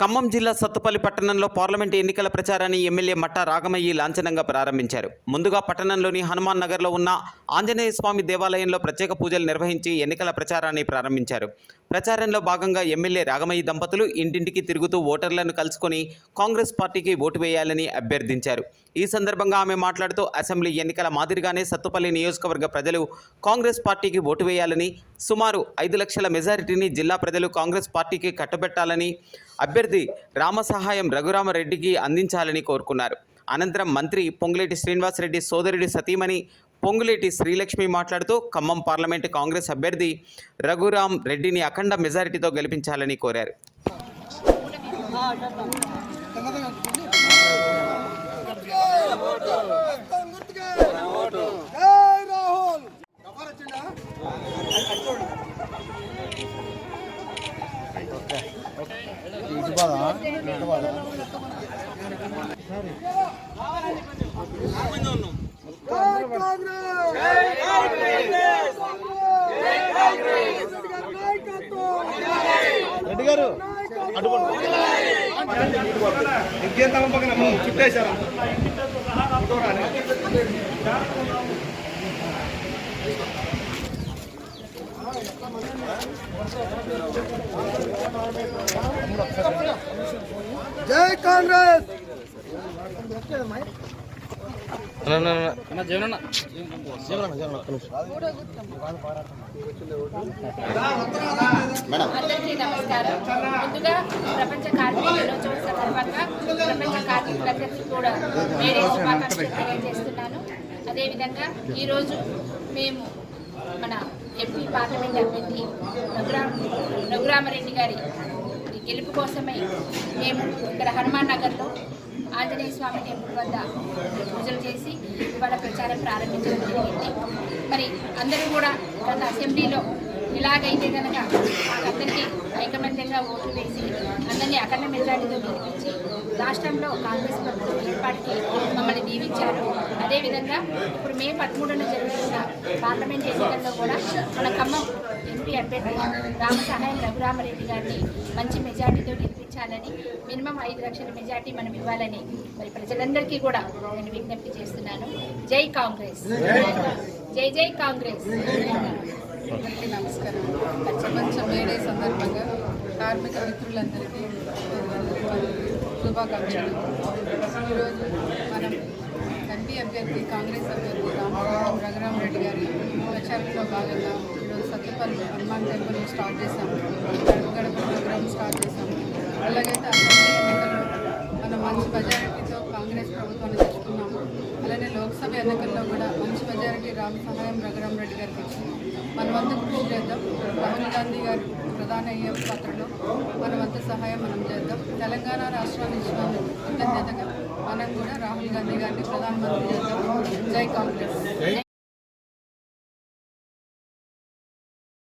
ఖమ్మం జిల్లా సత్తుపల్లి పట్టణంలో పార్లమెంటు ఎన్నికల ప్రచారాన్ని ఎమ్మెల్యే మట్టా రాగమయ్యి లాంఛనంగా ప్రారంభించారు. ముందుగా పట్టణంలోని హనుమాన్ నగర్లో ఉన్న ఆంజనేయ స్వామి దేవాలయంలో ప్రత్యేక పూజలు నిర్వహించి ఎన్నికల ప్రచారాన్ని ప్రారంభించారు. ప్రచారంలో భాగంగా ఎమ్మెల్యే రాగమయ్యి దంపతులు ఇంటింటికి తిరుగుతూ ఓటర్లను కలుసుకొని కాంగ్రెస్ పార్టీకి ఓటు వేయాలని అభ్యర్థించారు. ఈ సందర్భంగా ఆమె మాట్లాడుతూ అసెంబ్లీ ఎన్నికల మాదిరిగానే సత్తుపల్లి నియోజకవర్గ ప్రజలు కాంగ్రెస్ పార్టీకి ఓటు వేయాలని, సుమారు 5 లక్షల మెజారిటీని జిల్లా ప్రజలు కాంగ్రెస్ పార్టీకి కట్టబెట్టాలని, అభ్యర్థి రామసహాయం రఘురామరెడ్డికి అందించాలని కోరుకున్నారు. అనంతరం మంత్రి పొంగులేటి శ్రీనివాసరెడ్డి సోదరుడి సతీమణి పొంగులేటి శ్రీలక్ష్మి మాట్లాడుతూ ఖమ్మం పార్లమెంటు కాంగ్రెస్ అభ్యర్థి రఘురామ్ రెడ్డిని అఖండ మెజారిటీతో గెలిపించాలని కోరారు. రెడ్డి గారు చుట్టేశారా జై కాంగ్రెస్. అందరికీ నమస్కారం. ముందుగా ప్రపంచ కార్మిక దినోత్సవం సందర్భంగా ప్రపంచ కార్మికులందరికీ కూడా వేరే శుభాకాంక్షలు తెలియజేస్తున్నాను. అదేవిధంగా ఈరోజు మేము మన ఎంపీ పార్లమెంట్ అభ్యర్థి రఘురామరెడ్డి గారి గెలుపు కోసమై మేము ఇక్కడ హనుమాన్ నగర్లో ఆంజనేయ స్వామి టెంపుల్ వద్ద పూజలు చేసి ఇవాళ ప్రచారం ప్రారంభించడం జరిగింది. మరి అందరూ కూడా గత అసెంబ్లీలో ఇలాగైతే కనుక మాకందరికీ ఐకమత్యంగా ఓట్లు వేసి అందరినీ అఖండ మెజారిటీతో గెలిపించి రాష్ట్రంలో కాంగ్రెస్ ప్రభుత్వం ఏర్పాటుకి మమ్మల్ని దీవించారు. అదేవిధంగా ఇప్పుడు మే 13న జరుగుతున్న పార్లమెంట్ ఎన్నికల్లో కూడా మన ఖమ్మం ఎంపీ అభ్యర్థి రామసహాయం రఘురామరెడ్డి గారిని మంచి మెజార్టీతో గెలిపించాలని, మినిమం 5 లక్షల మెజార్టీ మనం ఇవ్వాలని మరి ప్రజలందరికీ కూడా నేను విజ్ఞప్తి చేస్తున్నాను. జై కాంగ్రెస్, జై జై కాంగ్రెస్. అందరికీ నమస్కారం. ప్రపంచ మేడే సందర్భంగా కార్మిక మిత్రులందరికీ శుభాకాంక్షలు. ఈరోజు మనం ఎంపీ అభ్యర్థి కాంగ్రెస్ అభ్యర్థి రఘురామరెడ్డి గారి ప్రచారంలో భాగంగా ఈరోజు సత్తుపల్లి హనుమాన్ టెంపుల్ స్టార్ట్ చేశాము, గడప ప్రోగ్రామ్ స్టార్ట్ చేశాము. అలాగైతే అసెంబ్లీ ఎన్నికల్లో మనం మంచి మెజారిటీతో కాంగ్రెస్ ప్రభుత్వాన్ని తెచ్చుకున్నాము. అలానే లోక్సభ ఎన్నికల్లో కూడా మంచి మెజారిటీ రామసహాయం రఘురామరెడ్డి గారికి ఇచ్చి మన వంతు కృషి చేద్దాం. రాహుల్ గాంధీ గారు ప్రధాన అయ్యే పాత్రలో మన వంతు సహాయం మనం చేద్దాం. తెలంగాణ రాష్ట్రాన్ని ఇచ్చిన కృతజ్ఞతగా మనం కూడా రాహుల్ గాంధీ గారిని ప్రధానమంత్రి చేద్దాం. జై కాంగ్రెస్.